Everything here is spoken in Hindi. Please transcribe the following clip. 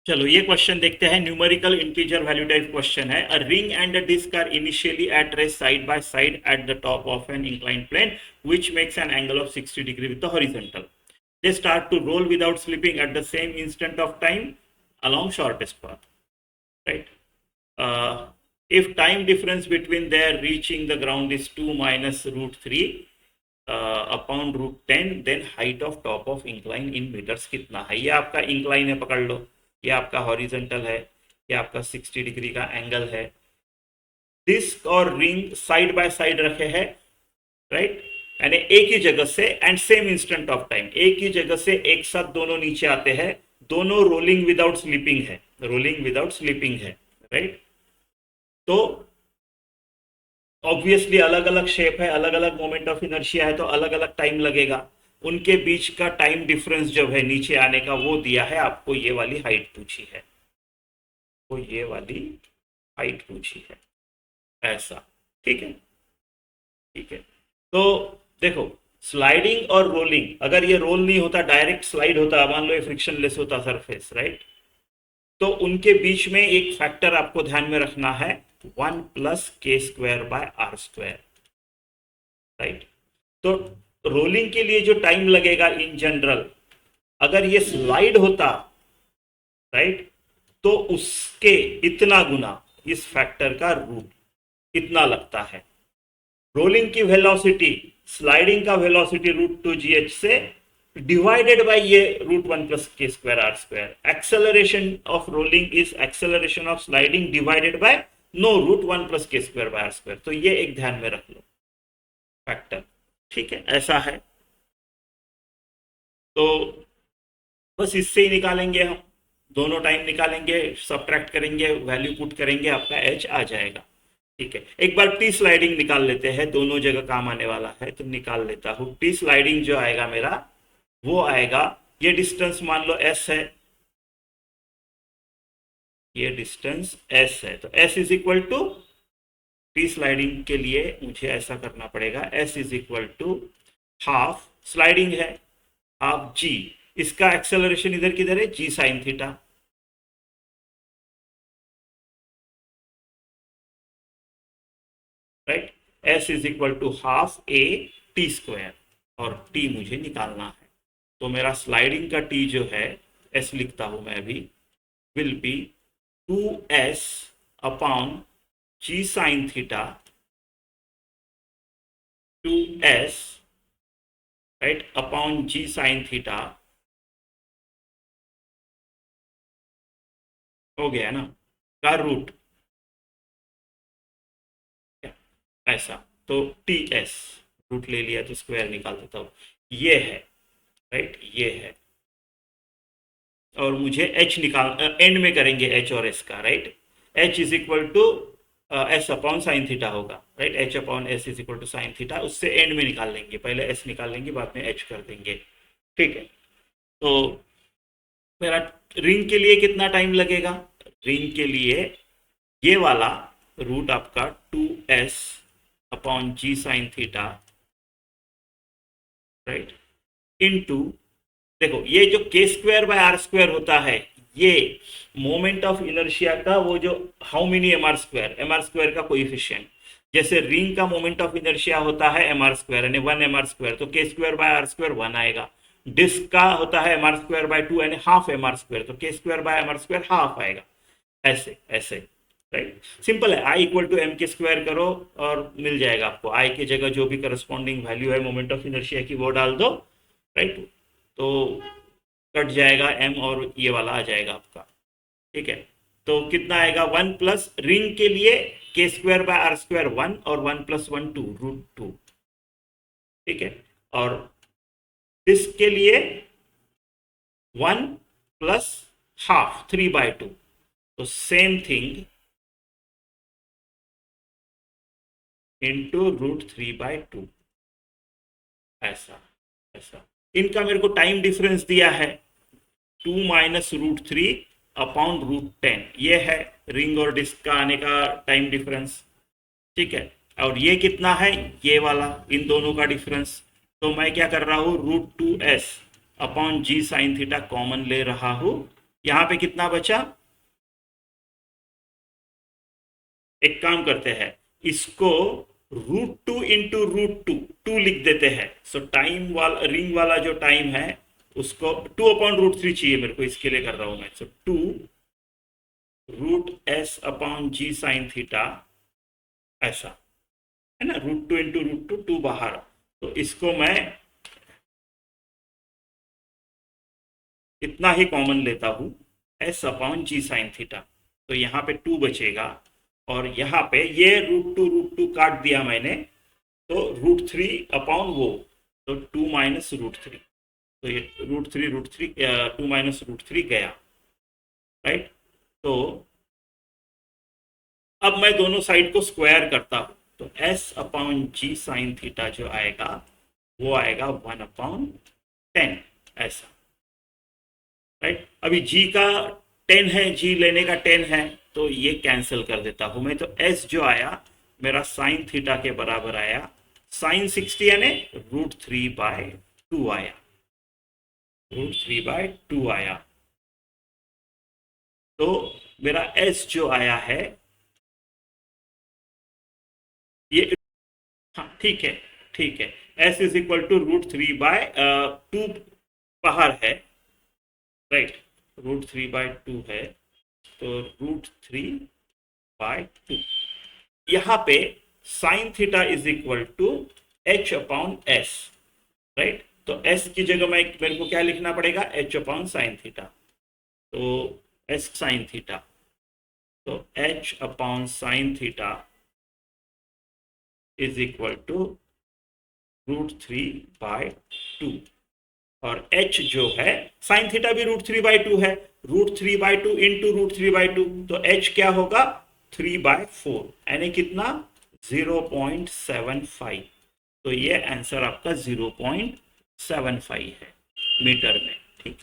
चलो ये क्वेश्चन देखते हैं। Numerical integer value type question है। A ring and a disc are initially at rest side by side at the top of an inclined plane which makes an angle of 60 degree with the horizontal. They start to roll without slipping at the same instant of time along shortest path, right? uh, if time difference between their reaching the ground is 2 minus root 3 upon root 10, then height of top of incline in meters कितना है? ये आपका incline है, पकड़ लो. ये आपका horizontal है, ये आपका 60 डिग्री का एंगल है. डिस्क और रिंग साइड बाय साइड रखे हैं, राइट? यानी एक ही जगह से and same instant of time, एक ही जगह से एक साथ दोनों नीचे आते हैं. दोनों रोलिंग विदाउट स्लीपिंग है, रोलिंग विदाउट स्लीपिंग है, राइट? तो ऑब्वियसली अलग अलग शेप है, अलग अलग मोमेंट ऑफ इनर्शिया है, तो अलग अलग टाइम लगेगा. उनके बीच का टाइम डिफरेंस जब है नीचे आने का वो दिया है आपको. ये वाली हाइट पूछी है, तो ये वाली हाइट पूछी है, ऐसा. ठीक है, ठीक है. तो देखो, स्लाइडिंग और रोलिंग, अगर ये रोल नहीं होता, डायरेक्ट स्लाइड होता, मान लो ये फ्रिक्शनलेस होता सरफेस, राइट? तो उनके बीच में एक फैक्टर आपको ध्यान में रखना है, 1+k²/r², राइट? तो रोलिंग के लिए जो टाइम लगेगा इन जनरल, अगर ये स्लाइड होता, राइट, तो उसके इतना गुना इस फैक्टर का रूट इतना लगता है. रोलिंग की वेलोसिटी स्लाइडिंग का वेलोसिटी √2gh से डिवाइडेड बाय ये √1+k²r². Acceleration of rolling is acceleration of sliding divided by no √1+k²/r². तो ये एक ध्यान में रख लो फैक्टर. ठीक है, ऐसा है. तो बस इससे ही निकालेंगे हम, दोनों टाइम निकालेंगे, सब्ट्रैक्ट करेंगे, वैल्यू पुट करेंगे, आपका एच आ जाएगा. ठीक है, एक बार टी स्लाइडिंग निकाल लेते हैं, दोनों जगह काम आने वाला है, तो निकाल लेता हूं. टी स्लाइडिंग जो आएगा मेरा, वो आएगा, ये डिस्टेंस मान लो एस है, ये डिस्टेंस एस है, तो s is equal to, t sliding के लिए मुझे ऐसा करना पड़ेगा, s is equal to half, sliding है, हाफ जी. इसका एक्सेलरेशन इधर किधर है, g sine theta, right? S is equal to half a t square, और टी मुझे निकालना है. तो मेरा स्लाइडिंग का टी जो है, एस लिखता हूं मैं अभी, will be 2s upon G sine theta, 2s, right, upon G sine theta. हो गया ना, का रूट, ऐसा. तो टी एस रूट ले लिया तो स्क्वायर निकाल देता हूँ, ये है, राइट, ये है. और मुझे एच निकाल, एंड में करेंगे एच और एस का, right? H is equal to s upon sine theta होगा, right? H upon s is equal to sine theta, उससे एंड में निकाल लेंगे, पहले एस निकाल लेंगे, बाद में एच कर देंगे. ठीक है. तो मेरा रिंग के लिए कितना टाइम लगेगा? रिंग के लिए ये वाला रूट आपका 2s upon G sine theta, right, into, देखो ये जो k²/r² होता है, ये मोमेंट ऑफ इनर्शिया का वो जो, हाउ मेनी mr² का कोइफिशिएंट. जैसे रिंग का मोमेंट ऑफ इनर्शिया होता है mr², यानी 1 mr², तो k²/r² 1 आएगा. डिस्क का होता है mr²/2, यानी हाफ mr², तो k²/mr² हाफ आएगा. ऐसे ऐसे, राइट? सिंपल है, आई इक्वल टू एम के स्क्वायर करो और मिल जाएगा आपको. आई की जगह जो भी करस्पॉन्डिंग वैल्यू है मोमेंट ऑफ इनर्शिया की, वो डाल दो, राइट? तो कट जाएगा एम और ये वाला आ जाएगा आपका. ठीक है, तो कितना आएगा? 1 प्लस, रिंग के लिए k²/r² 1 और 1 + 1 2 √2. ठीक है, और डिस्क के लिए 1 प्लस हाफ 3/2. तो सेम थिंग इंटू √3/2, ऐसा ऐसा. इनका मेरे को टाइम डिफरेंस दिया है 2 माइनस √3 अपॉन √10. ये है रिंग और डिस्क का आने का टाइम डिफरेंस. ठीक है, और ये कितना है? ये वाला, इन दोनों का डिफरेंस. तो मैं क्या कर रहा हूँ, √2s upon G sine theta common ले रहा हूँ, यहां पे कितना बचा, एक काम करते हैं, इसको √2 × √2 लिख देते हैं। सो टाइम वाला, रिंग वाला जो टाइम है उसको 2/√3 चाहिए मेरे को, इसके लिए कर रहा हूं मैं। सो 2√S/g sin थीटा, ऐसा है ना, √2 × √2, 2 बाहर, तो इसको मैं इतना ही कॉमन लेता हूं, S/g sin थीटा, तो यहाँ पे 2 बचेगा, और यहाँ पे ये √2 काट दिया मैंने, तो √3 वो, तो 2 - √3, तो ये √3 2 - √3 गया, राइट। तो अब मैं दोनों साइड को स्क्वायर करता हूं, तो S/g sin थीटा जो आएगा वो आएगा 1/10, ऐसा, राइट। अभी g का 10 है, g लेने का 10 है, तो ये कैंसिल कर देता हूं मैं, तो s जो आया मेरा साइन थीटा के बराबर आया साइन 60, यानी √3/2 आया, √3/2 आया। तो मेरा s जो आया है ये, हाँ ठीक है, ठीक है, s इज इक्वल टू √3/2 बाहर है, राइट, √3/2 है, तो √3/2, यहाँ पे sine theta is equal to h/s, right. तो s की जगह में मेरे को क्या लिखना पड़ेगा, h/sin थीटा, तो s sin थीटा, तो h/sin theta is equal to √3/2, और h जो है, साइन थीटा भी √3/2 है, √3/2 इंटू √3/2, तो h क्या होगा, 3/4, यानी कितना, 0.75, तो ये आंसर आपका 0.75 है मीटर में, ठीक।